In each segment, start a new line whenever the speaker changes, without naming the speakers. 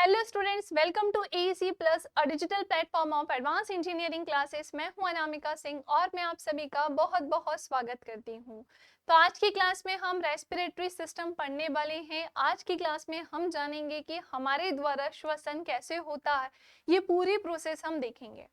Hello students, welcome to AEC plus a digital platform of advance engineering classes. मैं हूं अनामिका सिंह और मैं आप सभी का बहुत बहुत स्वागत करती हूं। तो आज की क्लास में हम रेस्पिरेटरी सिस्टम पढ़ने वाले हैं। आज की क्लास में हम जानेंगे कि हमारे द्वारा श्वसन कैसे होता है, ये पूरी प्रोसेस हम देखेंगे।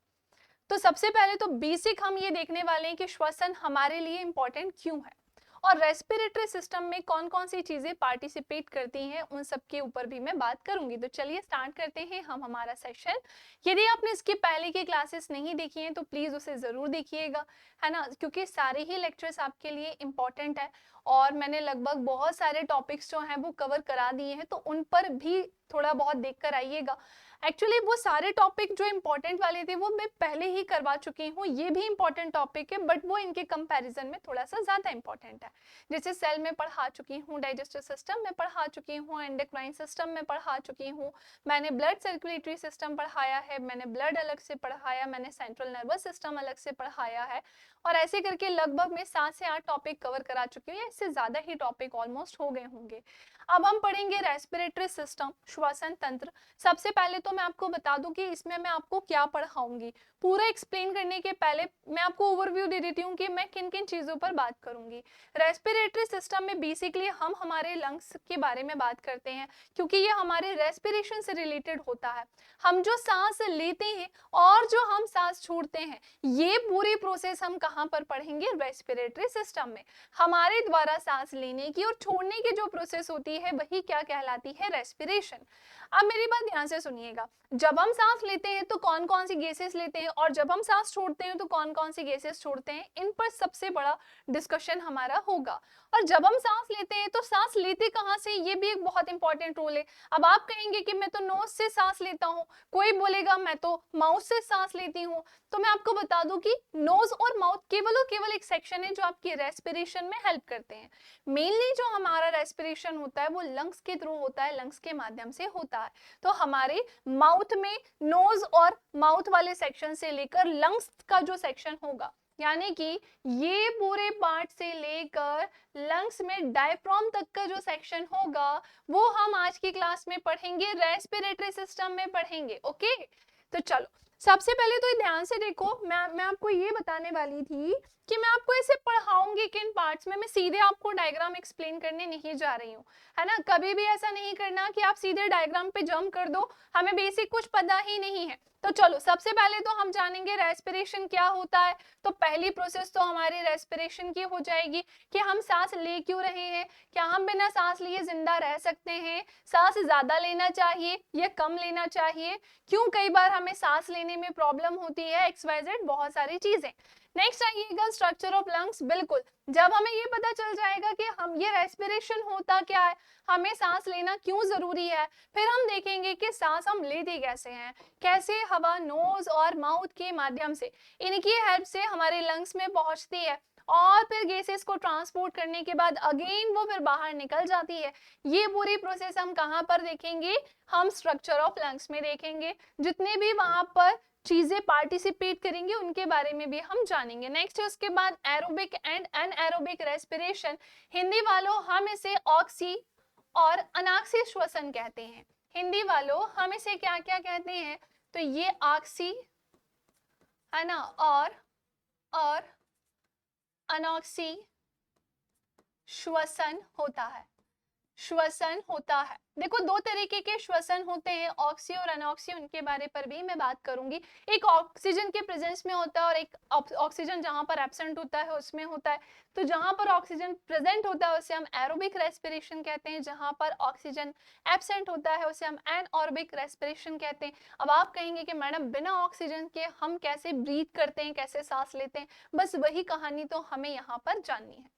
तो सबसे पहले तो बेसिक हम ये देखने वाले हैं कि श्वसन हमारे लिए इम्पोर्टेंट क्यों है और रेस्पिरेटरी सिस्टम में कौन कौन सी चीजें पार्टिसिपेट करती हैं, उन सब के ऊपर भी मैं बात करूंगी। तो चलिए स्टार्ट करते हैं हम हमारा सेशन। यदि आपने इसके पहले की क्लासेस नहीं देखी हैं तो प्लीज उसे जरूर देखिएगा, है ना, क्योंकि सारे ही लेक्चर्स आपके लिए इम्पोर्टेंट है और मैंने लगभग बहुत सारे टॉपिक्स जो हैं वो कवर करा दिए हैं, तो उन पर भी थोड़ा बहुत देख कर आइएगा। एक्चुअली वो सारे टॉपिक जो इम्पोर्टेंट वाले थे वो मैं पहले ही करवा चुकी हूँ। ये भी इम्पोर्टेंट टॉपिक है बट वो इनके कंपैरिजन में थोड़ा सा ज्यादा इम्पोर्टेंट है। जैसे सेल में पढ़ा चुकी हूँ, डाइजेस्टिव सिस्टम में पढ़ा चुकी हूँ, एंडोक्राइन सिस्टम में पढ़ा चुकी हूँ, मैंने ब्लड सर्कुलेटरी सिस्टम पढ़ाया है, मैंने ब्लड अलग से पढ़ाया, मैंने सेंट्रल नर्वस सिस्टम अलग से पढ़ाया है और ऐसे करके लगभग मैं 7 से 8 टॉपिक कवर करा चुकी हूँ। इससे ज्यादा ही टॉपिक ऑलमोस्ट हो गए होंगे। अब हम पढ़ेंगे रेस्पिरेटरी सिस्टम, श्वसन तंत्र। सबसे पहले तो मैं आपको बता दूं कि इसमें मैं आपको क्या पढ़ाऊंगी। पूरा एक्सप्लेन करने के पहले मैं आपको ओवरव्यू दे देती हूँ कि मैं किन किन चीजों पर बात करूंगी। रेस्पिरेटरी सिस्टम में बेसिकली हम हमारे लंग्स के बारे में बात करते हैं, क्योंकि ये हमारे रेस्पिरेशन से रिलेटेड होता है। हम जो सांस लेते हैं और जो हम सांस छोड़ते हैं, ये पूरी प्रोसेस हम कहाँ पर पढ़ेंगे? रेस्पिरेटरी सिस्टम में। हमारे द्वारा सांस लेने की और छोड़ने की जो प्रोसेस होती है वही क्या कहलाती है? रेस्पिरेशन। अब मेरी बात ध्यान से सुनिएगा। जब हम सांस लेते हैं तो कौन कौन सी गैसेस लेते हैं और जब हम सांस छोड़ते हैं तो कौन कौन सी गैसेस छोड़ते हैं, इन पर सबसे बड़ा डिस्कशन हमारा होगा। और जब हम सांस लेते हैं तो सांस लेते कहाँ से, ये भी एक बहुत इंपॉर्टेंट रोल है। अब आप कहेंगे कि मैं तो नोज से सांस लेता हूँ, कोई बोलेगा मैं तो माउथ से सांस लेती हूँ। तो मैं आपको बता दूं कि नोज और माउथ केवल और केवल एक सेक्शन है जो आपकी रेस्पिरेशन में हेल्प करते हैं। मेनली जो हमारा रेस्पिरेशन होता है वो लंग्स के थ्रू होता है, लंग्स के माध्यम से होता है। तो हमारे माउथ में नोज और माउथ वाले सेक्शन से लेकर लंग्स का जो सेक्शन होगा, यानी कि ये पूरे पार्ट से लेकर लंग्स में डायफ्राम तक का जो सेक्शन होगा वो हम आज की क्लास में पढ़ेंगे, रेस्पिरेटरी सिस्टम में पढ़ेंगे। ओके, तो चलो सबसे पहले तो ध्यान से देखो, मैं आपको ये बताने वाली थी कि मैं आपको ऐसे पढ़ाऊंगी किन पार्ट्स में। मैं सीधे आपको डायग्राम एक्सप्लेन करने नहीं जा रही हूँ, है ना। कभी भी ऐसा नहीं करना कि आप सीधे डायग्राम पे जंप कर दो, हमें बेसिक कुछ पता ही नहीं है। तो चलो सबसे पहले तो हम जानेंगे रेस्पिरेशन क्या होता है। तो पहली प्रोसेस तो हमारी रेस्पिरेशन की हो जाएगी कि हम सांस ले क्यों रहे हैं, क्या हम बिना सांस लिए जिंदा रह सकते हैं, सांस ज्यादा लेना चाहिए या कम लेना चाहिए, क्यों कई बार हमें सांस लेने में प्रॉब्लम होती है, XYZ बहुत सारी चीजें। नेक्स्ट आइएगा स्ट्रक्चर ऑफ लंग्स। बिल्कुल, जब हमें ये पता चल जाएगा कि हम ये रेस्पिरेशन होता क्या है, हमें सांस लेना क्यों जरूरी है, फिर हम देखेंगे कि सांस हम लेते कैसे हैं, कैसे हवा नोज और माउथ के माध्यम से, इनकी हेल्प से हमारे लंग्स में पहुंचती है और फिर गैसेस को ट्रांसपोर्ट करने के बाद अगेन वो फिर बाहर निकल जाती है। ये पूरी प्रोसेस हम कहाँ पर देखेंगे? हम स्ट्रक्चर ऑफ लंग्स में देखेंगे। जितने भी वहां पर चीजें पार्टिसिपेट करेंगे उनके बारे में भी हम जानेंगे। नेक्स्ट है उसके बाद aerobic and anaerobic respiration. Hindi वालों हम इसे ऑक्सी और अनाक्सी श्वसन कहते हैं। हिंदी वालों हम इसे क्या क्या कहते हैं? तो ये ऑक्सी, है ना, और अनॉक्सी श्वसन होता है। श्वसन होता है। देखो दो तरीके के श्वसन होते हैं, ऑक्सी और अनॉक्सी, उनके बारे पर भी मैं बात करूंगी। एक ऑक्सीजन के प्रेजेंस में होता है और एक ऑक्सीजन जहां पर एब्सेंट होता है उसमें होता है। तो जहां पर ऑक्सीजन प्रेजेंट होता है उसे हम एरोबिक रेस्पिरेशन कहते हैं, जहां पर ऑक्सीजन एब्सेंट होता है उसे हम एनऑर्बिक रेस्पिरेशन कहते हैं। अब आप कहेंगे कि मैडम बिना ऑक्सीजन के हम कैसे ब्रीथ करते हैं, कैसे सांस लेते हैं? बस वही कहानी तो हमें यहाँ पर जाननी है।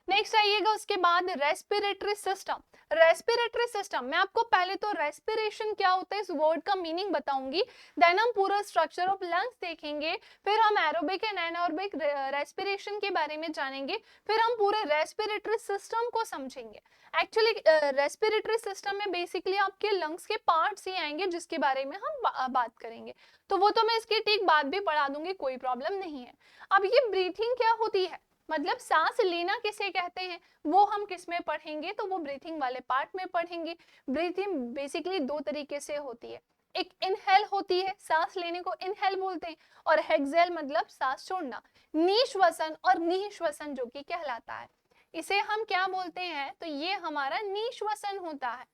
नेक्स्ट आइएगा उसके बाद रेस्पिरेटरी सिस्टम। रेस्पिरेटरी सिस्टम मैं आपको पहले तो रेस्पिरेशन क्या होता है इस वर्ड का मीनिंग बताऊंगी, देन हम पूरा स्ट्रक्चर ऑफ लंग्स देखेंगे, फिर हम एरोबिक एंड एनारोबिक रेस्पिरेशन के बारे में जानेंगे, फिर हम पूरे रेस्पिरेटरी सिस्टम को समझेंगे। एक्चुअली रेस्पिरेटरी सिस्टम में बेसिकली आपके लंग्स के पार्ट्स ही आएंगे जिसके बारे में हम बात करेंगे। तो वो तो मैं इसकी ठीक बाद भी पढ़ा दूंगी, कोई प्रॉब्लम नहीं है। अब ये ब्रीथिंग क्या होती है? मतलब सांस लेना किसे कहते हैं वो हम किस में पढ़ेंगे, तो वो ब्रीथिंग वाले पार्ट में पढ़ेंगे। ब्रीथिंग बेसिकली दो तरीके से होती है, एक इनहेल होती है, सांस लेने को इनहेल बोलते हैं, और हेक्सेल मतलब सांस छोड़ना। निश्वसन और निःश्वसन जो कि कहलाता है, इसे हम क्या बोलते हैं, तो ये हमारा निश्वसन होता है।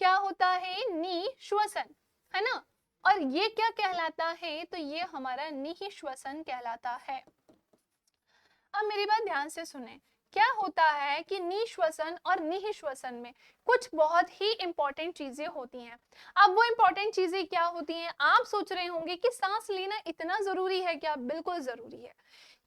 क्या होता है, निश्वसन, है ना। और ये क्या कहलाता है, तो ये हमारा निःश्वसन कहलाता है। अब मेरी बात ध्यान से सुने, क्या होता है कि निश्वसन और निःश्वसन में कुछ बहुत ही इंपॉर्टेंट चीजें होती हैं। अब वो इंपॉर्टेंट चीजें क्या होती हैं, आप सोच रहे होंगे कि सांस लेना इतना जरूरी है क्या, बिल्कुल जरूरी है,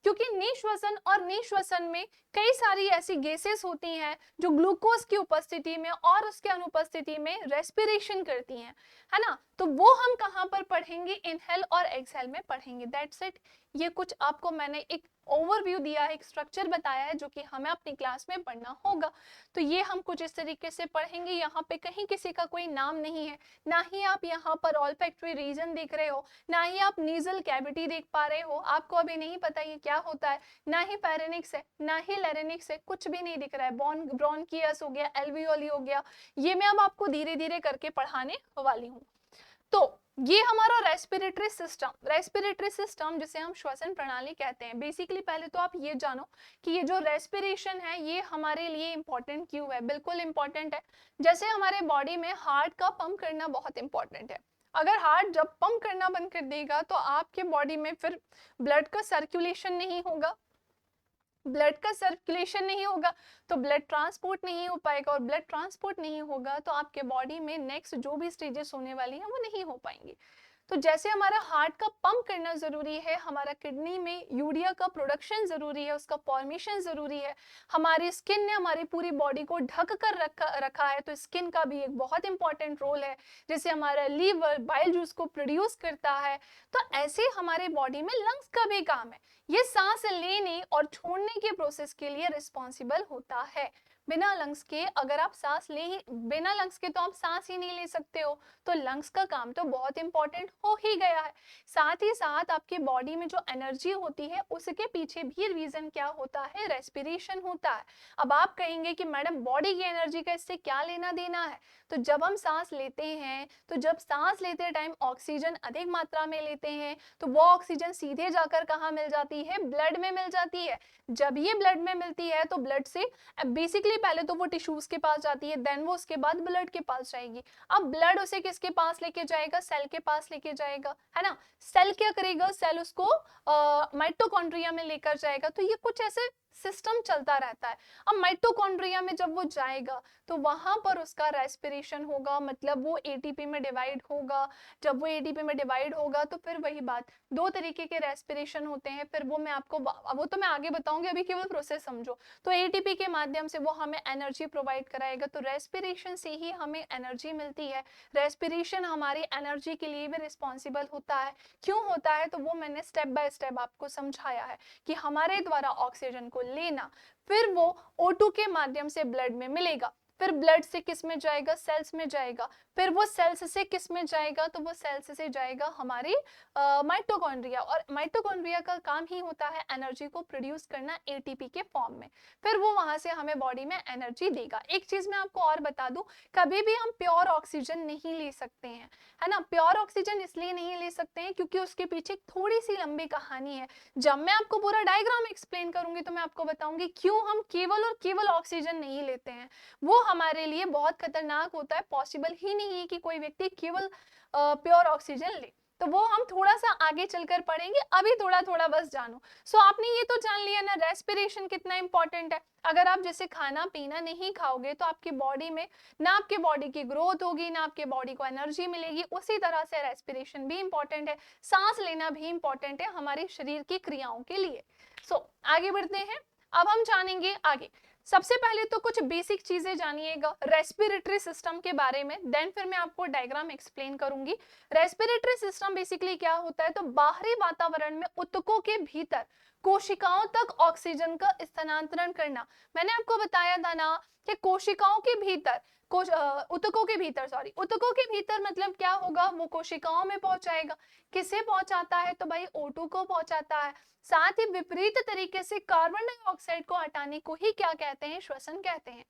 क्योंकि निश्वसन और निःश्वसन में कई सारी ऐसी गैसेस होती हैं जो ग्लूकोज की उपस्थिति में और उसके अनुपस्थिति में रेस्पिरेशन करती हैं, है ना। तो वो हम कहाँ पर पढ़ेंगे, इनहेल और एक्सहेल में पढ़ेंगे, दैट्स इट। ये कुछ आपको मैंने एक ओवरव्यू दिया है, एक स्ट्रक्चर बताया है जो कि हमें अपनी क्लास में पढ़ना होगा। तो ये हम कुछ इस तरीके से पढ़ेंगे। यहाँ पे कहीं किसी का कोई नाम नहीं है, ना ही आप यहाँ पर ऑल्फैक्टरी रीजन देख रहे हो, ना ही आप नीजल कैविटी देख पा रहे हो, आपको अभी नहीं पता ये क्या होता है, ना ही फेरेनिक्स है, ना ही लैरिंक्स है, कुछ भी नहीं दिख रहा है। ब्रोंकियस हो गया, एल्वियोली हो गया, ये मैं अब आपको धीरे धीरे करके पढ़ाने वाली हूँ। तो ये हमारा रेस्पिरेटरी सिस्टम जिसे हम श्वसन प्रणाली कहते हैं। बेसिकली पहले तो आप ये जानो कि ये जो रेस्पिरेशन है ये हमारे लिए इंपॉर्टेंट क्यों है। बिल्कुल इंपॉर्टेंट है, जैसे हमारे बॉडी में हार्ट का पंप करना बहुत इंपॉर्टेंट है। अगर हार्ट जब पंप करना बंद कर देगा तो आपके बॉडी में फिर ब्लड का सर्कुलेशन नहीं होगा, ब्लड का सर्कुलेशन नहीं होगा तो ब्लड ट्रांसपोर्ट नहीं हो पाएगा, और ब्लड ट्रांसपोर्ट नहीं होगा तो आपके बॉडी में नेक्स्ट जो भी स्टेजेस होने वाली हैं वो नहीं हो पाएंगी। तो जैसे हमारा हार्ट का पंप करना जरूरी है, हमारा किडनी में यूरिया का प्रोडक्शन जरूरी है, उसका फॉर्मेशन जरूरी है, हमारी स्किन ने हमारी पूरी बॉडी को ढक कर रखा है, तो स्किन का भी एक बहुत इंपॉर्टेंट रोल है। जैसे हमारा लीवर बाइल जूस को प्रोड्यूस करता है, तो ऐसे हमारे बॉडी में लंग्स का भी काम है, ये सांस लेने और छोड़ने के प्रोसेस के लिए रिस्पॉन्सिबल होता है। बिना लंग्स के अगर आप सांस ले ही, बिना लंग्स के तो आप सांस ही नहीं ले सकते हो, तो लंग्स का काम तो बहुत इंपॉर्टेंट हो ही गया है। साथ ही साथ आपकी बॉडी में जो एनर्जी होती है उसके पीछे भी रीजन क्या होता है, रेस्पिरेशन होता है। अब आप कहेंगे कि मैडम बॉडी की एनर्जी का इससे क्या लेना देना है, तो जब हम सांस लेते हैं, तो जब सांस लेते टाइम ऑक्सीजन अधिक मात्रा में लेते हैं तो वो ऑक्सीजन सीधे जाकर कहाँ मिल जाती है, ब्लड में मिल जाती है। जब ये ब्लड में मिलती है तो ब्लड से बेसिकली पहले तो वो टिश्यूज के पास जाती है, देन वो उसके बाद ब्लड के पास जाएगी। अब ब्लड उसे किसके पास लेके जाएगा, सेल के पास लेके जाएगा, है ना। सेल क्या करेगा, सेल उसको माइटोकॉन्ड्रिया में लेकर जाएगा। तो ये कुछ ऐसे सिस्टम चलता रहता है। अब माइटोकॉन्ड्रिया में जब वो जाएगा तो वहां पर उसका रेस्पिरेशन होगा, मतलब वो एटीपी में डिवाइड होगा। जब वो एटीपी में डिवाइड होगा तो फिर वही बात, दो तरीके के रेस्पिरेशन होते हैं, फिर वो मैं आपको वो तो मैं आगे बताऊंगी, अभी केवल प्रोसेस समझो। तो एटीपी के माध्यम से वो हमें एनर्जी प्रोवाइड कराएगा, तो रेस्पिरेशन से ही हमें एनर्जी मिलती है। रेस्पिरेशन हमारी एनर्जी के लिए भी रिस्पॉन्सिबल होता है। क्यों होता है, तो वो मैंने स्टेप बाय स्टेप आपको समझाया है कि हमारे द्वारा ऑक्सीजन को लेना, फिर वो O2 के माध्यम से ब्लड में मिलेगा, फिर ब्लड से किस में जाएगा, सेल्स में जाएगा, फिर वो सेल्स से किस में जाएगा, तो वो सेल्स से जाएगा हमारी माइटोकॉन्ड्रिया, और माइटोकॉन्ड्रिया का काम ही होता है एनर्जी को प्रोड्यूस करना एटीपी के फॉर्म में। फिर वो वहां से हमें बॉडी में एनर्जी देगा। एक चीज मैं आपको और बता दूं, कभी भी हम प्योर ऑक्सीजन नहीं ले सकते हैं, है ना। प्योर ऑक्सीजन इसलिए नहीं ले सकते हैं क्योंकि उसके पीछे थोड़ी सी लंबी कहानी है। जब मैं आपको पूरा डायग्राम एक्सप्लेन करूंगी तो मैं आपको बताऊंगी क्यों हम केवल और केवल ऑक्सीजन नहीं लेते हैं। वो हमारे लिए बहुत खतरनाक होता है, पॉसिबल ही नहीं है कि कोई व्यक्ति केवल प्योर ऑक्सीजन ले। तो वो हम थोड़ा सा आगे चलकर पढ़ेंगे, अभी थोड़ा थोड़ा बस जानो। सो आपने ये तो जान लिया ना रेस्पिरेशन कितना इंपॉर्टेंट है। अगर आप जैसे खाना पीना नहीं खाओगे तो आपकी बॉडी में ना आपके बॉडी की ग्रोथ होगी, ना आपके बॉडी को एनर्जी मिलेगी। उसी तरह से रेस्पिरेशन भी इंपॉर्टेंट है, सांस लेना भी इंपॉर्टेंट है हमारे शरीर की क्रियाओं के लिए। सो आगे बढ़ते हैं, अब हम जानेंगे आगे। सबसे पहले तो कुछ बेसिक चीजें जानिएगा रेस्पिरेटरी सिस्टम के बारे में, देन फिर मैं आपको डायग्राम एक्सप्लेन करूंगी। रेस्पिरेटरी सिस्टम बेसिकली क्या होता है, तो बाहरी वातावरण में ऊतकों के भीतर कोशिकाओं तक ऑक्सीजन का स्थानांतरण करना। मैंने आपको बताया था ना कि कोशिकाओं के भीतर उतकों के भीतर, सॉरी, उतकों के भीतर मतलब क्या होगा, वो कोशिकाओं में पहुंचाएगा। किसे पहुंचाता है, तो भाई O2 को पहुंचाता है। साथ ही विपरीत तरीके से कार्बन डाइऑक्साइड को हटाने को ही क्या कहते हैं, श्वसन कहते हैं।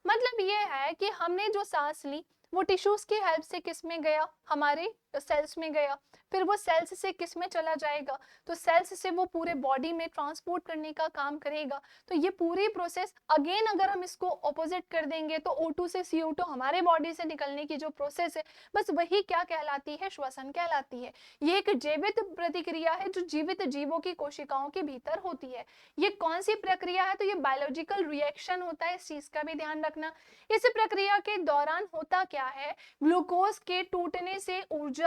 मतलब ये है कि हमने जो सांस ली वो टिश्यूज की हेल्प से किस में गया, हमारे सेल्स में गया, फिर वो सेल्स से किस में चला जाएगा, तो सेल्स से वो पूरे बॉडी में ट्रांसपोर्ट करने का काम करेगा। तो ये पूरी प्रोसेस अगेन अगर हम इसको ऑपोजिट कर देंगे तो O2 से CO2 हमारे बॉडी से निकलने की जो प्रोसेस है, बस वही क्या कहलाती है, श्वसन कहलाती है। ये एक जैविक प्रतिक्रिया है जो जीवित जीवों की कोशिकाओं के भीतर होती है। ये कौन सी प्रक्रिया है, तो ये बायोलॉजिकल रिएक्शन होता है, इस चीज का भी ध्यान रखना। इस प्रक्रिया के दौरान होता क्या है, ग्लूकोज के टूटने से ऊर्जा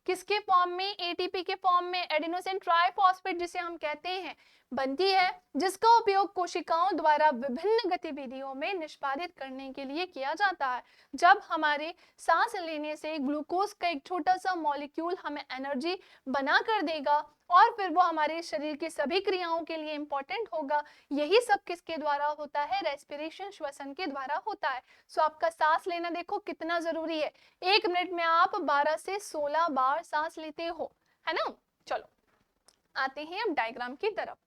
किसके फॉर्म में, एटीपी के फॉर्म में, एडेनोसिन ट्राइफॉस्फेट जिसे हम कहते हैं, बनती है, जिसका उपयोग कोशिकाओं द्वारा विभिन्न गतिविधियों में निष्पादित करने के लिए किया जाता है। जब हमारे सांस लेने से ग्लूकोज का एक छोटा सा मॉलिक्यूल हमें एनर्जी बना कर देगा और फिर वो हमारे शरीर की सभी क्रियाओं के लिए इंपॉर्टेंट होगा। यही सब किसके द्वारा होता है, रेस्पिरेशन, श्वसन के द्वारा होता है। सो आपका सांस लेना देखो कितना जरूरी है। 1 मिनट में आप 12 से 16 बार सांस लेते हो, है ना। चलो आते हैं अब डायग्राम की तरफ।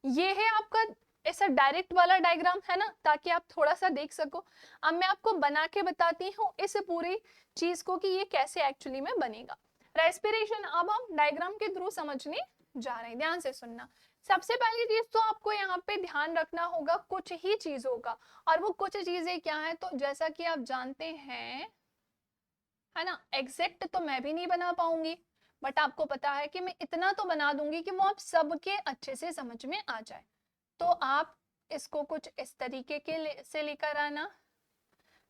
ये है आपका ऐसा डायरेक्ट वाला डायग्राम, है ना, ताकि आप थोड़ा सा देख सको। अब मैं आपको बना के बताती हूँ इस पूरी चीज को कि ये कैसे एक्चुअली में बनेगा। रेस्पिरेशन अब हम डायग्राम के थ्रू समझने जा रहे हैं, ध्यान से सुनना। सबसे पहली चीज तो आपको यहाँ पे ध्यान रखना होगा कुछ ही चीजों का, और वो कुछ चीजें क्या है, तो जैसा कि आप जानते हैं, है ना, एग्जैक्ट तो मैं भी नहीं बना पाऊंगी, बट आपको पता है कि मैं इतना तो बना दूंगी कि वो आप सबके अच्छे से समझ में आ जाए। तो आप इसको कुछ इस तरीके के से लेकर आना,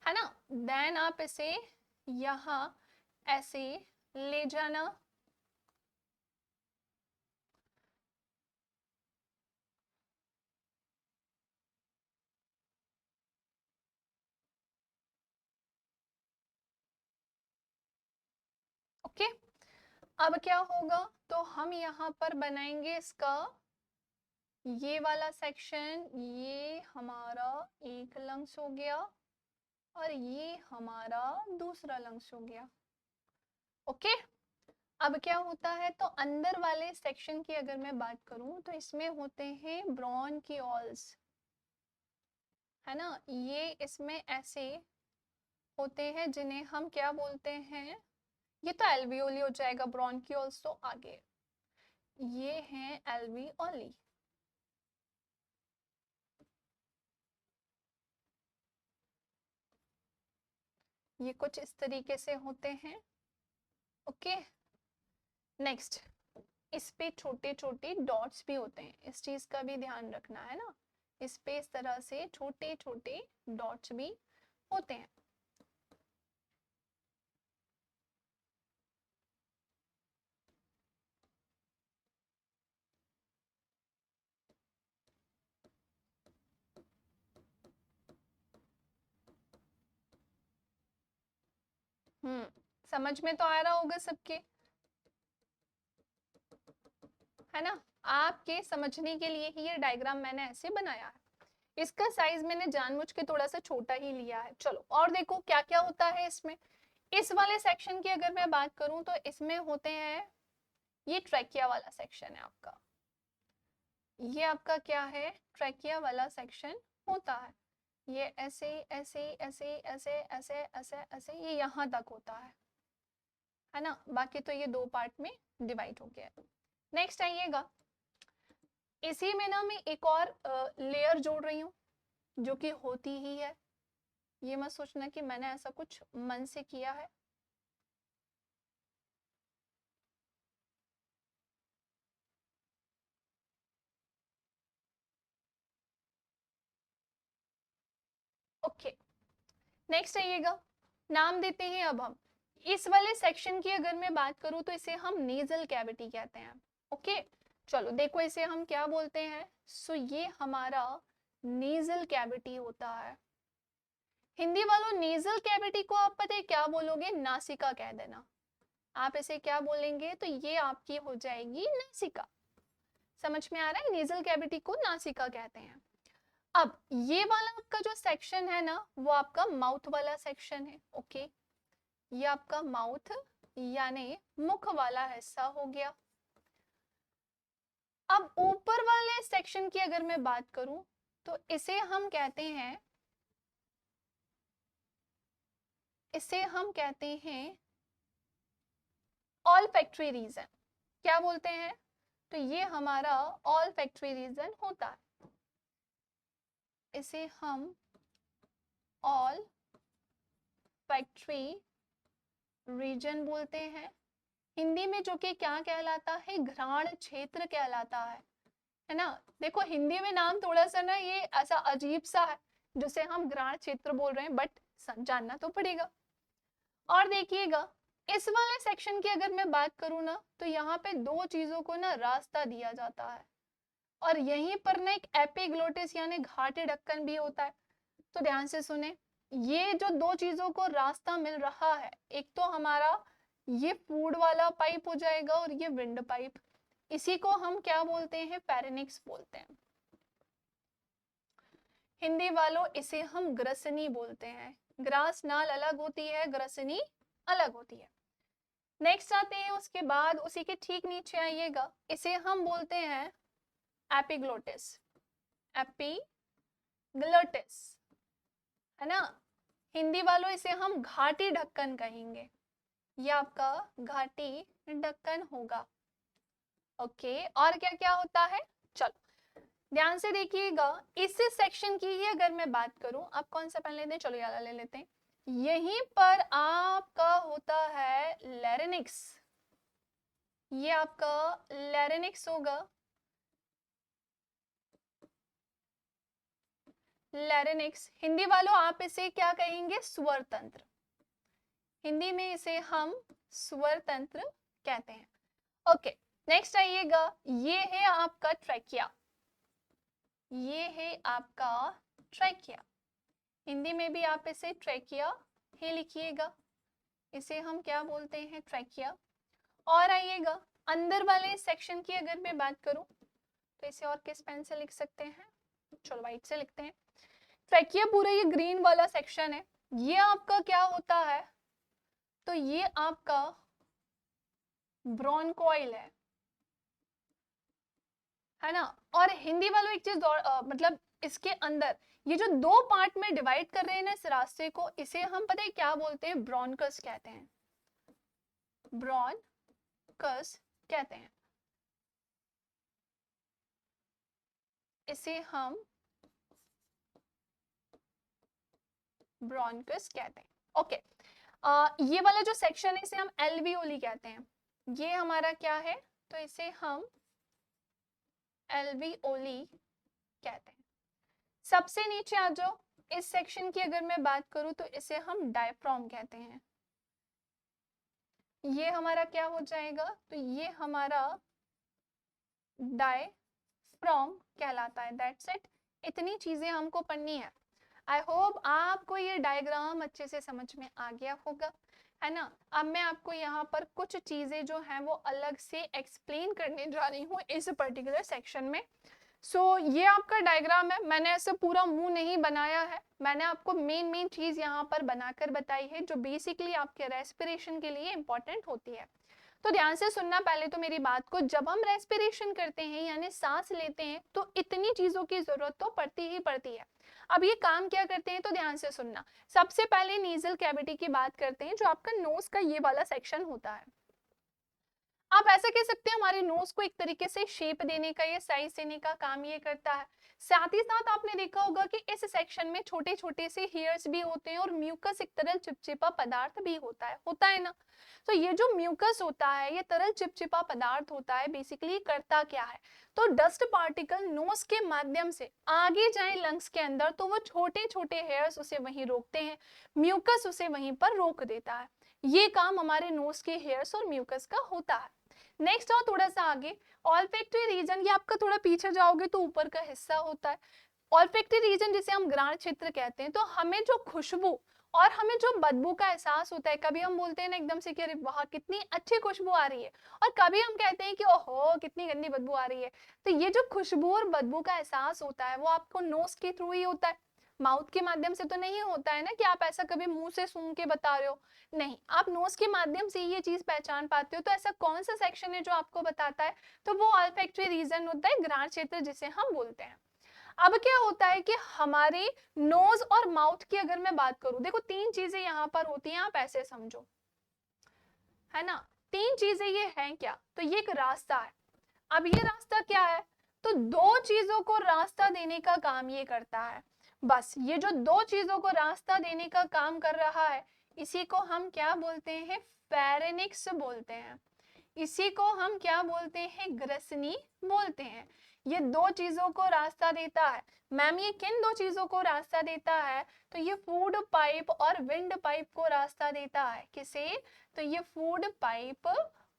है ना, देन आप इसे यहाँ ऐसे ले जाना। ओके, अब क्या होगा, तो हम यहाँ पर बनाएंगे इसका ये वाला सेक्शन, ये हमारा एक लंग्स हो गया और ये हमारा दूसरा लंग्स हो गया। ओके, अब क्या होता है, तो अंदर वाले सेक्शन की अगर मैं बात करूं तो इसमें होते हैं ब्रोंकियोल्स, है ना, ये इसमें ऐसे होते हैं जिन्हें हम क्या बोलते हैं, ये तो एल्वियोली हो जाएगा, ब्रोंकियोल्स तो आगे, ये हैं एल्वियोली। ये कुछ इस तरीके से होते हैं। ओके, नेक्स्ट, इस पे छोटे छोटे डॉट्स भी होते हैं, इस चीज का भी ध्यान रखना है ना, इस पे इस तरह से छोटे छोटे डॉट्स भी होते हैं। समझ में तो आ रहा होगा सबके, है ना, आपके समझने के लिए ही ये डायग्राम मैंने ऐसे बनाया है। इसका साइज मैंने जानबूझ के थोड़ा सा छोटा ही लिया है। चलो और देखो क्या क्या होता है इसमें। इस वाले सेक्शन की अगर मैं बात करूं तो इसमें होते हैं, ये ट्रैकिया वाला सेक्शन है आपका, ये आपका क्या है, ट्रैकिया वाला सेक्शन होता है। ये ऐसे ऐसे ऐसे ऐसे ऐसे ऐसे ऐसे ये यहाँ तक होता है ना। बाकी तो ये 2 पार्ट में डिवाइड हो गया है। नेक्स्ट आइएगा, इसी में ना मैं एक और लेयर जोड़ रही हूँ जो कि होती ही है, ये मत सोचना कि मैंने ऐसा कुछ मन से किया है। ओके, नेक्स्ट आइएगा, नाम देते हैं अब हम इस वाले सेक्शन की अगर मैं बात करूं तो इसे हम नेजल कैविटी कहते हैं। ओके, चलो देखो इसे हम क्या बोलते हैं, सो ये हमारा नेजल कैविटी होता है। हिंदी वालों नेजल कैविटी को आप पता है क्या बोलोगे, नासिका कह देना। आप इसे क्या बोलेंगे, तो ये आपकी हो जाएगी नासिका। समझ में आ रहा है, नेजल कैविटी को नासिका कहते हैं। अब ये वाला आपका जो सेक्शन है ना, वो आपका माउथ वाला सेक्शन है। ओके, ये आपका माउथ यानी मुख वाला हिस्सा हो गया। अब ऊपर वाले सेक्शन की अगर मैं बात करूं तो इसे हम कहते हैं ऑल्फैक्टरी रीजन। क्या बोलते हैं? तो ये हमारा ऑल्फैक्टरी रीजन होता है, इसे हम ऑल्फैक्टरी रीजन बोलते हैं। हिंदी में जो कि क्या कहलाता है? घ्राण क्षेत्र कहलाता है ना। देखो हिंदी में नाम थोड़ा सा ना ये ऐसा अजीब सा है जिसे हम घ्राण क्षेत्र बोल रहे हैं, बट जानना तो पड़ेगा। और देखिएगा इस वाले सेक्शन की अगर मैं बात करूँ ना, तो यहाँ पे दो चीजों को ना रास्ता दिया जाता है, और यहीं पर ना एक एपिग्लोटिस यानी घाटी ढक्कन भी होता है। तो ध्यान से सुने, ये जो दो चीजों को रास्ता मिल रहा है, एक तो हमारा ये फूड वाला पाइप हो जाएगा और ये विंड पाइप, इसी को हम क्या बोलते हैं? फेरेनिक्स बोलते हैं। हिंदी वालों इसे हम ग्रसनी बोलते हैं। ग्रास नाल अलग होती है, ग्रसनी अलग होती है। नेक्स्ट आते हैं, उसके बाद उसी के ठीक नीचे आइएगा, इसे हम बोलते हैं एपिग्लोटिस। एपिग्लोटिस है ना। हिंदी वालों इसे हम घाटी ढक्कन कहेंगे, ये आपका घाटी ढक्कन होगा। ओके, और क्या क्या होता है? चलो ध्यान से देखिएगा, इस सेक्शन की ही अगर मैं बात करूं, आप कौन सा पहले लेते हैं? चलो याला ले लेते हैं। यहीं पर आपका होता है लैरिनिक्स, ये आपका लैरिनिक्स होगा। लैरिनिक्स हिंदी वालों आप इसे क्या कहेंगे? स्वर तंत्र। हिंदी में इसे हम स्वर तंत्र कहते हैं। ओके, नेक्स्ट आइएगा, ये है आपका ट्रैकिया। ये है आपका ट्रैकिया, हिंदी में भी आप इसे ट्रैकिया ही लिखिएगा, इसे हम क्या बोलते हैं? ट्रैकिया। और आइएगा अंदर वाले सेक्शन की अगर मैं बात करूं तो इसे और किस पेन से लिख सकते हैं? चलो व्हाइट से लिखते हैं। ट्रैकिया पूरा ये ग्रीन वाला सेक्शन है, ये आपका क्या होता है? तो ये आपका ब्रोंकोइल है ना। और हिंदी वालों एक चीज और मतलब इसके अंदर ये जो दो पार्ट में डिवाइड कर रहे हैं ना इस रास्ते को, इसे हम पता है क्या बोलते हैं? ब्रोंकस कहते हैं। ब्रोंकस कहते हैं, इसे हम ब्रोंकस कहते हैं। ओके, ये वाला जो सेक्शन है इसे हम एल्वियोली कहते हैं। ये हमारा क्या है? तो इसे हम एल्वियोली कहते हैं। सबसे नीचे आ जाओ, इस सेक्शन की अगर मैं बात करूं तो इसे हम डायफ्राम कहते हैं। ये हमारा क्या हो जाएगा? तो ये हमारा डायफ्राम कहलाता है। दैट्स इट, इतनी चीजें हमको पढ़नी है। आई होप आपको ये डायग्राम अच्छे से समझ में आ गया होगा, है ना। अब मैं आपको यहाँ पर कुछ चीजें जो हैं वो अलग से एक्सप्लेन करने जा रही हूँ इस पर्टिकुलर सेक्शन में। ये आपका डायग्राम है, मैंने ऐसे पूरा मुंह नहीं बनाया है, मैंने आपको मेन चीज यहाँ पर बनाकर बताई है जो बेसिकली आपके रेस्पिरेशन के लिए इंपॉर्टेंट होती है। तो ध्यान से सुनना पहले तो मेरी बात को, जब हम रेस्पिरेशन करते हैं यानी सांस लेते हैं तो इतनी चीजों की जरूरत तो पड़ती ही पड़ती है। अब ये काम क्या करते हैं? तो ध्यान से सुनना। सबसे पहले नीजल कैविटी की बात करते हैं, जो आपका नोज का ये वाला सेक्शन होता है। आप ऐसा कह सकते हैं हमारे नोज को एक तरीके से शेप देने का या साइज देने का काम ये करता है। साथ ही साथ आपने देखा होगा कि इस सेक्शन में छोटे छोटे से हेयर्स भी होते हैं और म्यूकस एक तरल चिपचिपा पदार्थ भी होता है ना। तो ये जो म्यूकस होता है, ये तरल चिपचिपा पदार्थ होता है, बेसिकली करता क्या है? तो डस्ट पार्टिकल नोज के माध्यम से आगे जाए लंग्स के अंदर तो वो छोटे छोटे हेयर्स उसे वहीं रोकते हैं, म्यूकस उसे वहीं पर रोक देता है। ये काम हमारे नोज के हेयर्स और म्यूकस का होता है। नेक्स्ट आओ थोड़ा सा आगे, ऑल्फैक्टरी रीजन, ये आपका थोड़ा पीछे जाओगे तो ऊपर का हिस्सा होता है। ऑल्फैक्टरी रीजन जिसे हम घ्राण क्षेत्र कहते हैं, तो हमें जो खुशबू और हमें जो बदबू का एहसास होता है, कभी हम बोलते हैं ना एकदम से कि अरे वाह कितनी अच्छी खुशबू आ रही है, और कभी हम कहते हैं कि ओहो कितनी गंदी बदबू आ रही है। तो ये जो खुशबू और बदबू का एहसास होता है वो आपको नोज के थ्रू ही होता है, माउथ के माध्यम से तो नहीं होता है ना, कि आप ऐसा कभी मुंह से सूंघ के बता रहे हो, नहीं, आप नोज के माध्यम से ये चीज पहचान पाते हो। तो ऐसा कौन सा सेक्शन है जो आपको बताता है, तो वो ऑल्फैक्टरी रीजन होता है, घ्राण क्षेत्र जिसे हम बोलते हैं। अब क्या होता है कि हमारे नोज और माउथ की अगर मैं बात करूं, देखो तीन चीजें यहाँ पर होती हैं, आप ऐसे समझो, है ना, तीन चीजें ये हैं क्या, तो ये एक रास्ता है। अब ये रास्ता क्या है, तो दो चीजों को रास्ता देने का काम ये करता है। बस ये जो दो चीजों को रास्ता देने का काम कर रहा है, इसी को हम क्या बोलते हैं, फेरेनिक्स बोलते हैं। इसी को हम क्या बोलते हैं, ग्रसनी बोलते हैं। ये दो चीजों को रास्ता देता है। मैम ये किन दो चीजों को रास्ता देता है, तो ये फूड पाइप और विंड पाइप को रास्ता देता है। किसे, तो ये फूड पाइप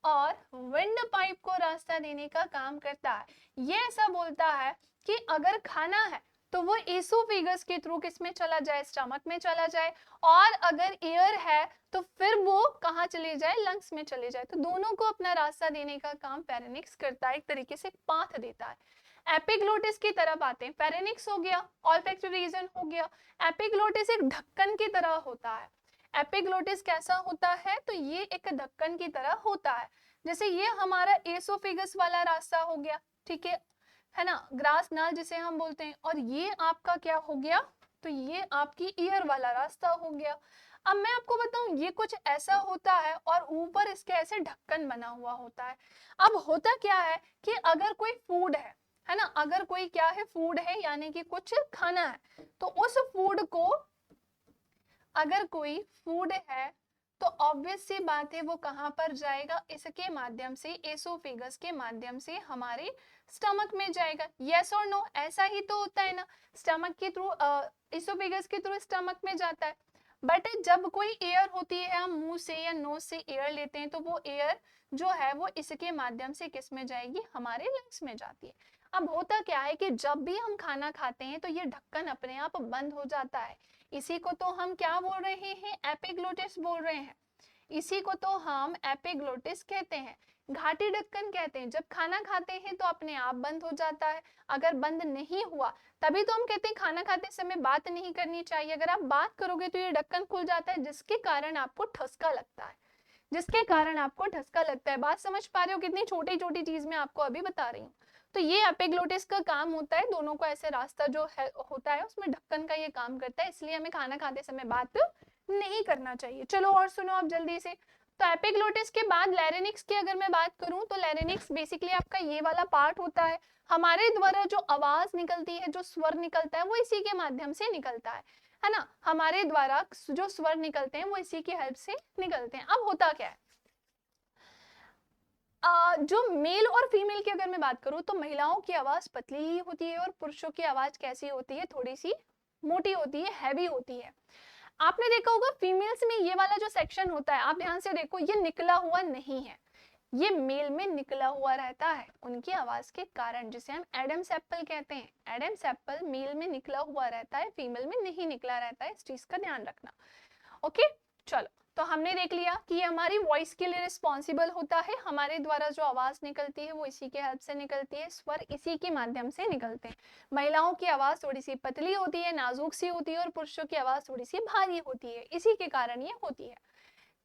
और विंड पाइप को रास्ता देने का काम करता है। ये ऐसा बोलता है कि अगर खाना है तो वो एसोफेगस के थ्रू किसमें चला जाए, स्टमक में चला जाए, और अगर एयर है तो फिर वो कहाँ चले जाए, लंग्स में चले जाए। तो दोनों को अपना रास्ता देने का काम फेरेनिक्स करता है, एक तरीके से पाथ देता है। एपिग्लोटिस की तरफ आते हैं, फेरेनिक्स हो गया, ऑल्फैक्टरी रीजन हो गया। एपिग्लोटिस एक ढक्कन की तरह होता है। एपिग्लोटिस कैसा होता है, तो ये एक ढक्कन की तरह होता है। जैसे ये हमारा एसोफेगस वाला रास्ता हो गया, ठीक है ना, ग्रास नाल जिसे हम बोलते हैं, और ये आपका क्या हो गया, तो ये आपकी ईयर वाला रास्ता हो गया। अब मैं आपको बताऊं, ये कुछ ऐसा होता है और ऊपर इसके ऐसे ढक्कन बना हुआ होता है। अब होता क्या है कि अगर कोई फूड है ना, अगर कोई क्या है, फूड है यानी कि कुछ खाना है, तो उस फूड को, अगर कोई फूड है तो ऑब्वियस सी बात है वो कहाँ पर जाएगा, इसके माध्यम से, एसोफेगस के माध्यम से हमारे स्टमक में जाएगा। यस और नो, ऐसा ही तो होता है ना, स्टमक के थ्रू, एसोफेगस के थ्रू स्टमक में जाता है। बट जब कोई एयर होती है, हम मुंह से या नोज से एयर लेते हैं, तो वो एयर जो है वो इसके माध्यम से किस में जाएगी, हमारे लंग्स में जाती है। अब होता क्या है कि जब भी हम खाना खाते हैं तो ये ढक्कन अपने आप बंद हो जाता है। इसी को तो हम क्या बोल रहे हैं, एपिग्लोटिस बोल रहे हैं। इसी को तो हम एपिग्लोटिस कहते हैं, घाटी ढक्कन कहते हैं। जब खाना खाते हैं तो अपने आप बंद हो जाता है। अगर बंद नहीं हुआ, तभी तो हम कहते हैं खाना खाते समय बात नहीं करनी चाहिए। अगर आप बात करोगे तो ये ढक्कन खुल जाता है, जिसके कारण आपको ठसका लगता है, जिसके कारण आपको ठसका लगता है। बात समझ पा रहे हो, कितनी छोटी छोटी चीज मैं आपको अभी बता रही हूँ। तो ये एपिग्लोटिस का काम होता है, दोनों को ऐसे रास्ता जो है होता है उसमें ढक्कन का ये काम करता है, इसलिए हमें खाना खाते समय बात नहीं करना चाहिए। चलो और सुनो आप जल्दी से। तो एपिग्लोटिस के बाद लैरिंक्स की अगर मैं बात करूं, तो लैरिंक्स बेसिकली आपका ये वाला पार्ट होता है। हमारे द्वारा जो आवाज निकलती है, जो स्वर निकलता है, वो इसी के माध्यम से निकलता है ना। हमारे द्वारा जो स्वर निकलते हैं वो इसी की हेल्प से निकलते हैं। अब होता क्या है, जो मेल और फीमेल की अगर मैं बात करूं, तो महिलाओं की आवाज पतली ही होती है और पुरुषों की आवाज कैसी होती है, थोड़ी सी मोटी होती है, हैवी होती है। आपने देखा होगा फीमेल्स में ये वाला जो सेक्शन होता है, आप ध्यान से देखो, ये निकला हुआ नहीं है, ये मेल में निकला हुआ रहता है उनकी आवाज के कारण, जिसे हम एडम सेप्पल कहते हैं। एडम सेप्पल मेल में निकला हुआ रहता है, फीमेल में नहीं निकला रहता है, इस चीज का ध्यान रखना। ओके, चलो, तो हमने देख लिया कि ये हमारी वॉइस के लिए रिस्पॉन्सिबल होता है। हमारे द्वारा जो आवाज निकलती है वो इसी के हेल्प से निकलती है, स्वर इसी के माध्यम से निकलते हैं। महिलाओं की आवाज थोड़ी सी पतली होती है, नाजुक सी होती है, और पुरुषों की आवाज थोड़ी सी भारी होती है, इसी के कारण ये होती है।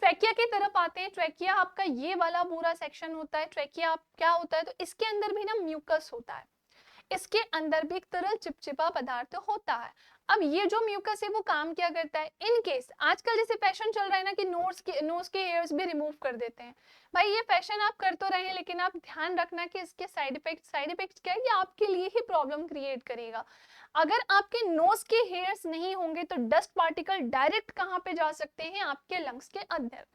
ट्रैकिया की तरफ आते हैं। ट्रैकिया आपका ये वाला पूरा सेक्शन होता है। ट्रैकिया क्या होता है, तो इसके अंदर भी ना म्यूकस होता है, इसके अंदर भी एक तरल चिपचिपा पदार्थ होता है। अब ये जो म्यूकस है वो काम क्या करता है, इन केस आजकल जैसे फैशन चल रहा है ना कि नोज के हेयर्स भी रिमूव कर देते हैं। भाई ये फैशन आप कर तो रहे हैं, लेकिन आप ध्यान रखना कि इसके साइड इफेक्ट्स क्या है, ये आपके लिए ही प्रॉब्लम क्रिएट करेगा। अगर आपके नोज के हेयर्स नहीं होंगे तो डस्ट पार्टिकल डायरेक्ट कहाँ पे जा सकते हैं, आपके लंग्स के अंदर।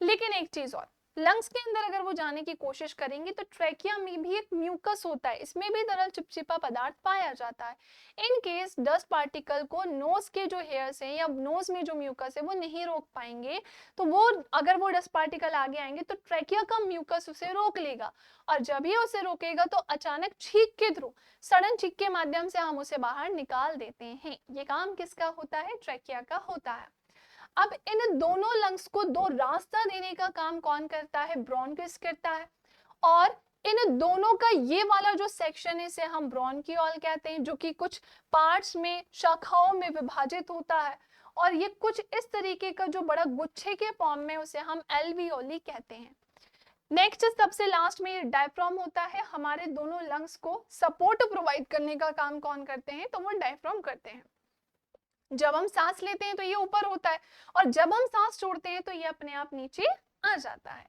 लेकिन एक चीज और, लंग्स के अंदर अगर वो जाने की कोशिश करेंगे तो ट्रैकिया में भी एक म्यूकस होता है, इसमें भी तरल चिपचिपा पदार्थ पाया जाता है। इन केस डस्ट पार्टिकल को नोज के जो हेयर्स हैं या नोज में जो म्यूकस है वो नहीं रोक पाएंगे, तो वो अगर वो डस्ट पार्टिकल आगे आएंगे तो ट्रैकिया का म्यूकस उसे रोक लेगा, और जब ये उसे रोकेगा तो अचानक छींक के थ्रू, सडन छींक के माध्यम से हम उसे बाहर निकाल देते हैं। ये काम किसका होता है, ट्रैकिया का होता है। अब इन दोनों लंग्स को दो रास्ता देने का काम कौन करता है? ब्रोंकियस करता है। और इन दोनों का ये वाला जो सेक्शन है इसे हम ब्रोंकियोल कहते हैं, जो कि कुछ पार्ट्स में, शाखाओं में विभाजित होता है, और ये कुछ इस तरीके का जो बड़ा गुच्छे के फॉर्म में, उसे हम एल्वियोली कहते हैं। नेक्स्ट सबसे लास्ट में ये डायफ्राम होता है। हमारे दोनों लंग्स को सपोर्ट प्रोवाइड करने का काम कौन करते हैं? तो वो डायफ्राम करते हैं। जब हम सांस लेते हैं तो ये ऊपर होता है, और जब हम सांस छोड़ते हैं तो ये अपने आप नीचे आ जाता है।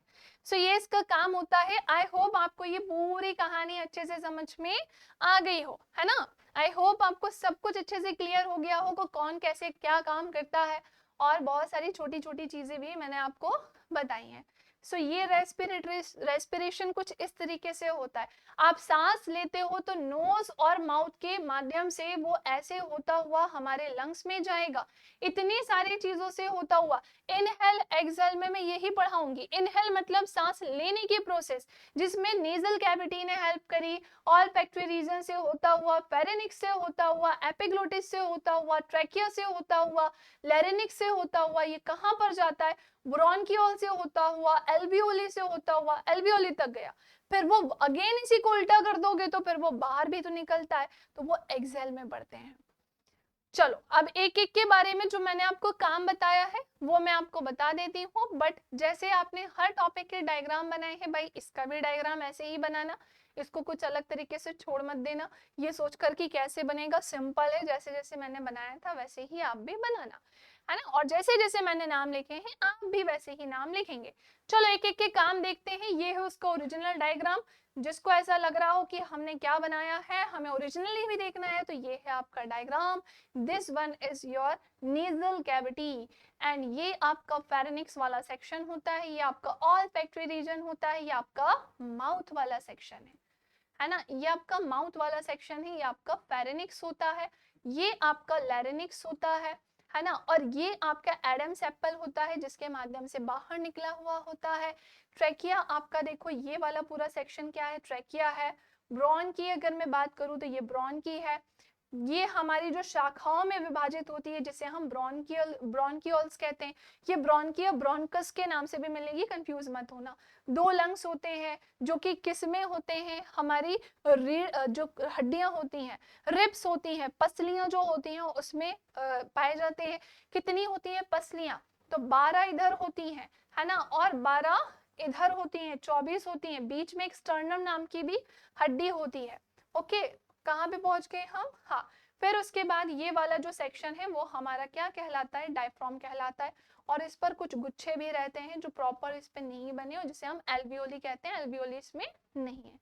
सो ये इसका काम होता है। आई होप आपको ये पूरी कहानी अच्छे से समझ में आ गई हो, है ना? आई होप आपको सब कुछ अच्छे से क्लियर हो गया होगा, कौन कैसे क्या काम करता है, और बहुत सारी छोटी छोटी चीजें भी मैंने आपको बताई हैं। सो ये रेस्पिरेशन कुछ इस तरीके से होता है। आप सांस लेते हो तो नोज और माउथ के माध्यम से वो ऐसे होता हुआ हमारे लंग्स में जाएगा, इतनी सारी चीजों से होता हुआ। इनहेल एक्सहेल में मैं यही पढ़ाऊंगी। इनहेल मतलब सांस लेने की प्रोसेस, जिसमें नेजल कैविटी ने हेल्प करी, ऑलफैक्टरी रीजन से होता हुआ, फेरेनिक्स से होता हुआ, एपिग्लोटिस से होता हुआ, ट्रैकिया से होता हुआ, लैरिंक्स से होता हुआ। ये कहाँ पर जाता है? ब्रोंकियोल से होता हुआ, एल्वियोली से होता हुआ, एल्वियोली तक गया। फिर वो अगेन इसी को उल्टा कर दोगे तो फिर वो बाहर भी तो निकलता है, तो वो एक्सहेल में बढ़ते हैं। चलो अब एक एक के बारे में जो मैंने आपको काम बताया है वो मैं आपको बता देती हूँ। बट जैसे आपने हर टॉपिक के डायग्राम बनाए हैं, भाई इसका भी डायग्राम ऐसे ही बनाना, इसको कुछ अलग तरीके से छोड़ मत देना। ये सोचकर कि कैसे बनेगा, सिंपल है, जैसे जैसे मैंने बनाया था वैसे ही आप भी बनाना, है ना? और जैसे जैसे मैंने नाम लिखे हैं आप भी वैसे ही नाम लिखेंगे। चलो एक एक के काम देखते हैं। ये है उसका ओरिजिनल डायग्राम। जिसको ऐसा लग रहा हो कि हमने क्या बनाया है, हमें ओरिजिनली भी देखना है, तो ये है आपका diagram. This one is your nasal cavity, and ये आपका फेरेनिक्स वाला सेक्शन होता है, ये आपका ऑलफैक्टरी रीजन होता है, ये आपका माउथ वाला सेक्शन है ना? ये आपका माउथ वाला सेक्शन है, ये आपका फेरेनिक्स होता है, ये आपका लैरिंक्स होता है ना? और ये आपका एडम्स एप्पल होता है, जिसके माध्यम से बाहर निकला हुआ होता है। ट्रैकिया आपका देखो, ये वाला पूरा सेक्शन क्या है? ट्रैकिया है। ब्रॉन की अगर मैं बात करूं तो ये ब्रॉन की है। ये हमारी जो शाखाओं में विभाजित होती है, जिसे हम ब्रोंकियोल्स कहते हैं। ये ब्रोंकिया ब्रोंकस के नाम से भी मिलेगी, कंफ्यूज मत होना। दो लंग्स होते हैं जो कि किसमें होते हैं? हमारी जो हड्डियां होती हैं, रिब्स होती हैं, पसलियां जो होती हैं उसमें पाए जाते हैं। कितनी होती हैं पसलियां? तो 12 इधर होती हैं, है ना? और 12 इधर होती हैं, 24 होती हैं। बीच में एक स्टर्नम नाम की भी हड्डी होती है। ओके, कहाँ पे पहुंच गए हम? हाँ, फिर उसके बाद ये वाला जो सेक्शन है वो हमारा क्या कहलाता है? डायफ्राम कहलाता है। और इस पर कुछ गुच्छे भी रहते हैं जो प्रॉपर इस पे नहीं बने और जिसे हम एल्वियोली कहते हैं। एल्वियोली इसमें नहीं है।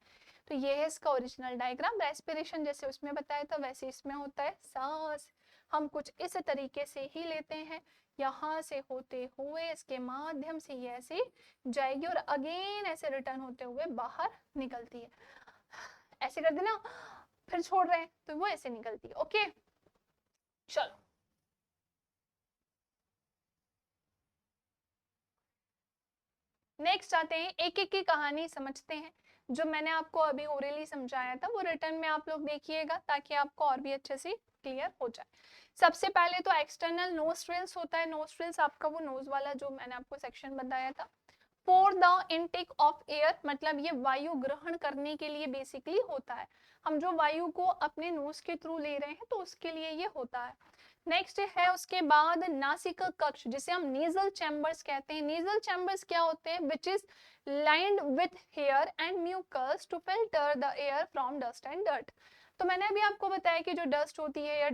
तो ये है इसका ओरिजिनल डायग्राम। रेस्पिरेशन जैसे उसमें बताया था वैसे इसमें होता है। सांस हम कुछ इस तरीके से ही लेते हैं, यहाँ से होते हुए इसके माध्यम से ये ऐसे जाएगी और अगेन ऐसे रिटर्न होते हुए बाहर निकलती है। ऐसे कर देना, फिर छोड़ रहे हैं तो वो ऐसे निकलती है। ओके, चलो नेक्स्ट आते हैं, एक एक की कहानी समझते हैं। जो मैंने आपको अभी ओरली समझाया था वो रिटर्न में आप लोग देखिएगा, ताकि आपको और भी अच्छे से क्लियर हो जाए। सबसे पहले तो एक्सटर्नल नोस्ट्रिल्स होता है। नोस्ट्रिल्स आपका वो नोज वाला जो मैंने आपको सेक्शन बताया था। For the intake of air, मतलब ये वायु ग्रहण करने के लिए बेसिकली होता है। हम जो वायु को अपने नोज के थ्रू ले रहे हैं तो उसके लिए ये होता है। नेक्स्ट है उसके बाद नासिका कक्ष, जिसे हम नेजल चैम्बर्स कहते हैं। नेजल चैम्बर्स क्या होते हैं? Which is lined with hair and mucus to filter the air from dust and dirt. तो मैंने अभी आपको बताया कि जो डस्ट होती है या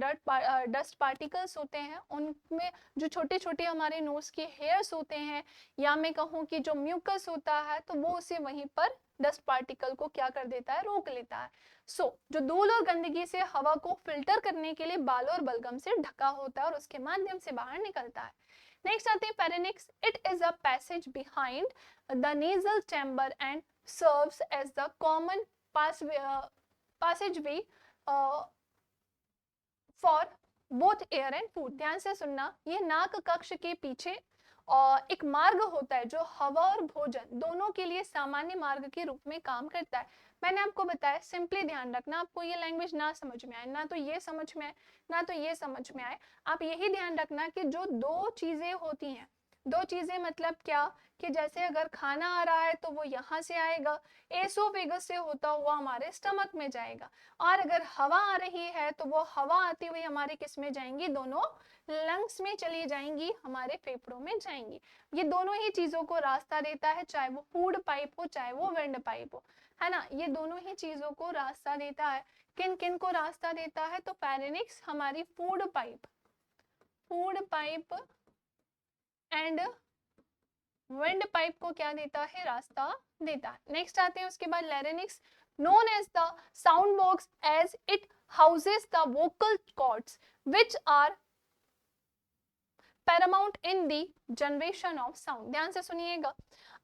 डस्ट पार्टिकल्स होते हैं, उनमें जो छोटे छोटे हमारे नोज के हेयर्स होते हैं, या मैं कहूँ कि जो म्यूकस होता है, तो वो उसे वहीं पर डस्ट पार्टिकल को क्या कर देता है? रोक लेता है। जो धूल और गंदगी से हवा को फिल्टर करने के लिए बाल और बलगम से ढका होता है और उसके माध्यम से बाहर निकलता है। नेक्स्ट आते हैं pharynx. It is a passage behind the nasal chamber and serves as the common passageway for both air and food. ध्यान से सुनना, ये नाक कक्ष के पीछे एक मार्ग होता है जो हवा और भोजन दोनों के लिए सामान्य मार्ग के रूप में काम करता है। मैंने आपको बताया, सिंपली ध्यान रखना, आपको ये लैंग्वेज ना समझ में आए, ना तो ये समझ में आए, ना तो ये समझ में आए, आप यही ध्यान रखना कि जो दो चीजें होती हैं, दो चीजें मतलब क्या, कि जैसे अगर खाना आ रहा है तो वो यहाँ से आएगा, एसोफेगस से होता हुआ हमारे स्टमक में जाएगा, और अगर हवा आ रही है तो वो हवा आती हुई हमारे किस में जाएंगी, दोनों लंग्स में चली जाएंगी, हमारे फेफड़ों में जाएंगी। ये दोनों ही चीजों को रास्ता देता है, चाहे वो फूड पाइप हो चाहे वो विंड पाइप हो, है ना, ये दोनों ही चीजों को रास्ता देता है। किन किन को रास्ता देता है, तो फेरेनिक्स हमारी food pipe and wind pipe को क्या देता है, रास्ता देता है। नेक्स्ट आते हैं उसके बाद larynx, known as the sound box as it houses the vocal cords which are Paramount in the generation of sound. ध्यान से सुनिएगा,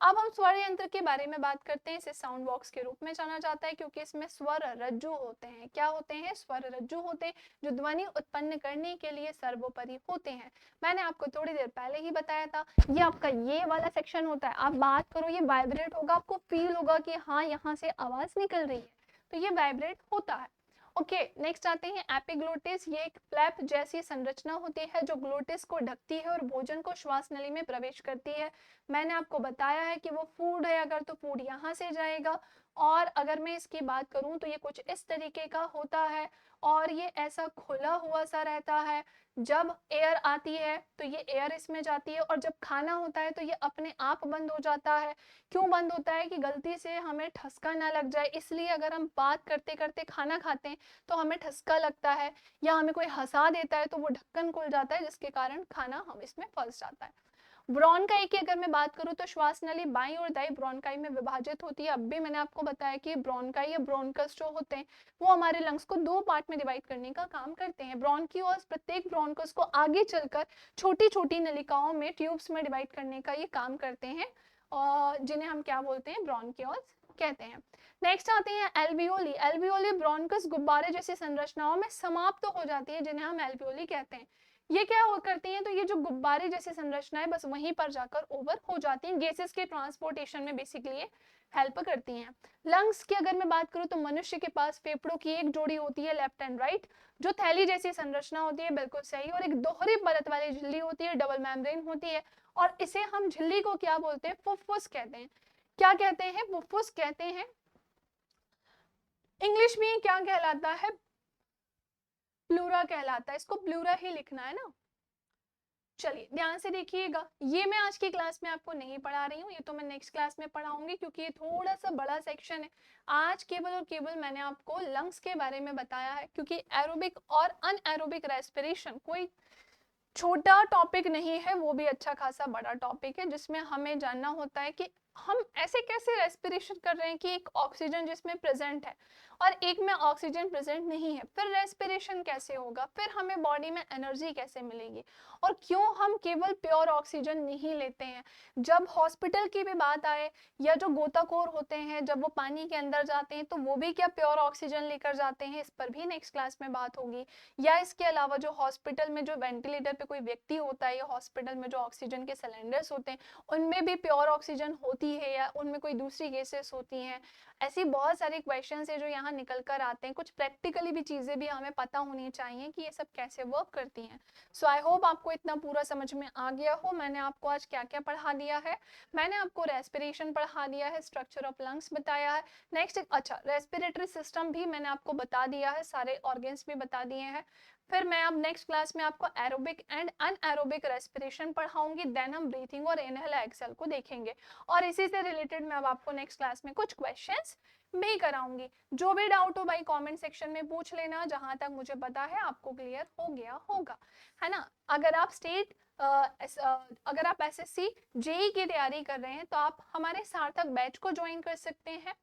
अब हम स्वर यंत्र के बारे में बात करते हैं। इसे साउंड बॉक्स के रूप में जाना जाता है क्योंकि इसमें स्वर रज्जु होते हैं। क्या होते हैं, स्वर रज्जु होते हैं, जो ध्वनि उत्पन्न करने के लिए सर्वोपरि होते हैं। मैंने आपको थोड़ी देर पहले ही बताया था, ये आपका ये वाला सेक्शन होता है, आप बात करो ये वाइब्रेट होगा, आपको फील होगा कि हाँ यहाँ से आवाज निकल रही है, तो ये वाइब्रेट होता है। ओके, नेक्स्ट आते हैं एपिग्लोटिस। ये एक फ्लैप जैसी संरचना होती है जो ग्लोटिस को ढकती है और भोजन को श्वास नली में प्रवेश करती है। मैंने आपको बताया है कि वो फूड है अगर तो फूड यहाँ से जाएगा, और अगर मैं इसकी बात करूं तो ये कुछ इस तरीके का होता है, और ये ऐसा खुला हुआ सा रहता है। जब एयर आती है तो ये एयर इसमें जाती है, और जब खाना होता है तो ये अपने आप बंद हो जाता है। क्यों बंद होता है, कि गलती से हमें ठसका ना लग जाए, इसलिए अगर हम बात करते करते खाना खाते हैं तो हमें ठसका लगता है या हमें कोई हंसा देता है तो वो ढक्कन खुल जाता है, जिसके कारण खाना हम इसमें फंस जाता है। ब्रोनकाई की अगर मैं बात करूं तो श्वास नली बाई और दाई ब्रोनकाई में विभाजित होती है। अब भी मैंने आपको बताया कि ब्रोनकाई या ब्रोनकस जो होते हैं वो हमारे लंग्स को दो पार्ट में डिवाइड करने का काम करते हैं। ब्रोनकियोल्स प्रत्येक ब्रोनकस को आगे चलकर छोटी छोटी नलिकाओं में, ट्यूब्स में डिवाइड करने का ये काम करते हैं, और जिन्हें हम क्या बोलते हैं, ब्रोनकियोल्स कहते हैं। नेक्स्ट आते हैं एल्वियोली। एल्वियोली ब्रोनकस गुब्बारे जैसी संरचनाओं में समाप्त हो जाती है, जिन्हें हम एल्वियोली कहते हैं। ये क्या करती हैं, तो ये जो गुब्बारे जैसी संरचना है बस वहीं पर जाकर ओवर हो जाती हैं, गैसेस के ट्रांसपोर्टेशन में बेसिकली हेल्प करती हैं। लंग्स की अगर मैं बात करूं तो मनुष्य के पास फेफड़ों की एक जोड़ी होती है, लेफ्ट एंड राइट, जो थैली जैसी संरचना होती है, बिल्कुल सही, और एक दोहरी परत वाली झिल्ली होती है, डबल मेम्ब्रेन होती है, और इसे हम झिल्ली को क्या बोलते हैं, फुफ्फुस कहते हैं। क्या कहते हैं, फुफ्फुस कहते हैं। इंग्लिश में क्या कहलाता है, प्लूरा कहलाता है, इसको प्लूरा ही लिखना है ना। चलिए ध्यान से देखिएगा, ये मैं आज की क्लास में आपको नहीं पढ़ा रही हूँ, ये तो मैं नेक्स्ट क्लास में पढ़ाऊंगी क्योंकि ये थोड़ा सा बड़ा सेक्शन है। आज केवल और केवल मैंने आपको लंग्स के बारे में बताया है, क्योंकि एरोबिक और अनएरोबिक रेस्पिरेशन कोई छोटा टॉपिक नहीं है, वो भी अच्छा खासा बड़ा टॉपिक है, जिसमें हमें जानना होता है कि हम ऐसे कैसे रेस्पिरेशन कर रहे हैं कि एक ऑक्सीजन जिसमें प्रेजेंट है और एक में ऑक्सीजन प्रेजेंट नहीं है, फिर रेस्पिरेशन कैसे होगा, फिर हमें बॉडी में एनर्जी कैसे मिलेगी, और क्यों हम केवल प्योर ऑक्सीजन नहीं लेते हैं। जब हॉस्पिटल की भी बात आए, या जो गोताखोर होते हैं जब वो पानी के अंदर जाते हैं तो वो भी क्या प्योर ऑक्सीजन लेकर जाते हैं, इस पर भी नेक्स्ट क्लास में बात होगी। या इसके अलावा जो हॉस्पिटल में जो वेंटिलेटर पे कोई व्यक्ति होता है, या हॉस्पिटल में जो ऑक्सीजन के सिलेंडर्स होते हैं उनमें भी प्योर ऑक्सीजन होती है या उनमें कोई दूसरी गैसेस होती हैं। ऐसी बहुत सारे क्वेश्चंस है जो यहाँ निकल कर आते हैं। कुछ प्रैक्टिकली भी चीजें भी हमें पता होनी चाहिए कि ये सब कैसे वर्क करती हैं। सो आई होप आपको इतना पूरा समझ में आ गया हो। मैंने आपको आज क्या क्या पढ़ा दिया है, मैंने आपको रेस्पिरेशन पढ़ा दिया है, स्ट्रक्चर ऑफ लंग्स बताया है, नेक्स्ट अच्छा रेस्पिरेटरी सिस्टम भी मैंने आपको बता दिया है, सारे ऑर्गन्स भी बता दिए हैं। फिर मैं अब नेक्स्ट क्लास में आपको एरोबिक एंड अनएरोबिक रेस्पिरेशन पढ़ाऊंगी, देन हम ब्रीथिंग और इनहेल एक्सेल को देखेंगे, और इसी से रिलेटेड मैं अब आपको नेक्स्ट क्लास में कुछ क्वेश्चंस भी कराऊंगी। जो भी डाउट हो भाई कमेंट सेक्शन में पूछ लेना, जहां तक मुझे पता है आपको क्लियर हो गया होगा, है ना। अगर आप अगर आप एसएससी जेई की तैयारी कर रहे हैं तो आप हमारे सार्थक बैच को ज्वाइन कर सकते हैं,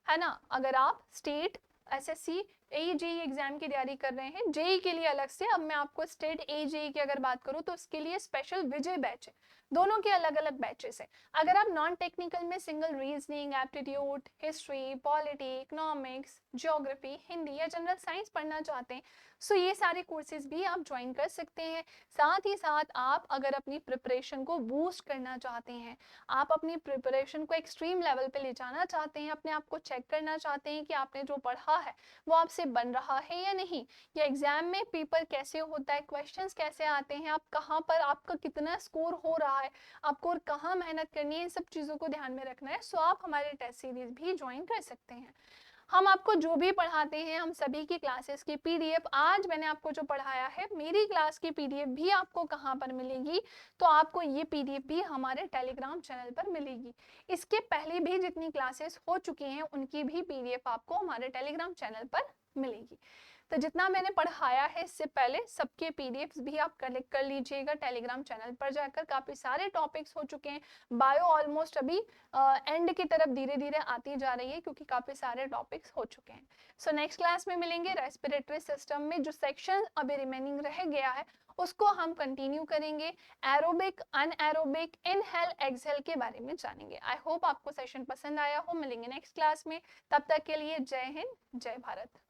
है ना। अगर आप स्टेट एसएससी AJE एग्जाम की तैयारी कर रहे हैं, जेई के लिए अलग से, अब मैं आपको स्टेट AJE की अगर बात करूं तो उसके लिए स्पेशल विजय बैच है, दोनों के अलग अलग बैचेस हैं। अगर आप नॉन टेक्निकल में single reasoning, aptitude, history, polity, economics, geography, Hindi या जनरल साइंस पढ़ना चाहते हैं, सो ये सारे कोर्सेज भी आप ज्वाइन कर सकते हैं। साथ ही साथ आप अगर अपनी प्रिपरेशन को बूस्ट करना चाहते हैं, आप अपनी प्रिपरेशन को एक्सट्रीम लेवल पे ले जाना चाहते हैं, अपने आप को चेक करना चाहते हैं कि आपने जो पढ़ा है वो आपसे बन रहा है या नहीं, या एग्जाम में पेपर कैसे होता है, क्वेश्चंस कैसे आते हैं, आप कहाँ पर आपका कितना स्कोर हो रहा है, आपको और कहाँ मेहनत करनी है, इन सब चीज़ों को ध्यान में रखना है, सो आप हमारे टेस्ट सीरीज भी ज्वाइन कर सकते हैं। हम आपको जो भी पढ़ाते हैं, हम सभी की क्लासेस की पीडीएफ, आज मैंने आपको जो पढ़ाया है मेरी क्लास की पीडीएफ भी आपको कहाँ पर मिलेगी, तो आपको ये पीडीएफ भी हमारे टेलीग्राम चैनल पर मिलेगी। इसके पहले भी जितनी क्लासेस हो चुकी हैं उनकी भी पीडीएफ आपको हमारे टेलीग्राम चैनल पर मिलेगी। तो जितना मैंने पढ़ाया है इससे पहले सबके पीडीएफ्स भी आप कलेक्ट कर लीजिएगा टेलीग्राम चैनल पर जाकर, काफ़ी सारे टॉपिक्स हो चुके हैं। बायो ऑलमोस्ट अभी एंड की तरफ धीरे धीरे आती जा रही है क्योंकि काफ़ी सारे टॉपिक्स हो चुके हैं। सो नेक्स्ट क्लास में मिलेंगे, रेस्पिरेटरी सिस्टम में जो सेक्शन अभी रिमेनिंग रह गया है उसको हम कंटिन्यू करेंगे। एरोबिक, अनएरोबिक, इनहेल, एक्सहेल के बारे में जानेंगे। आई होप आपको सेशन पसंद आया हो। मिलेंगे नेक्स्ट क्लास में, तब तक के लिए जय हिंद, जय भारत।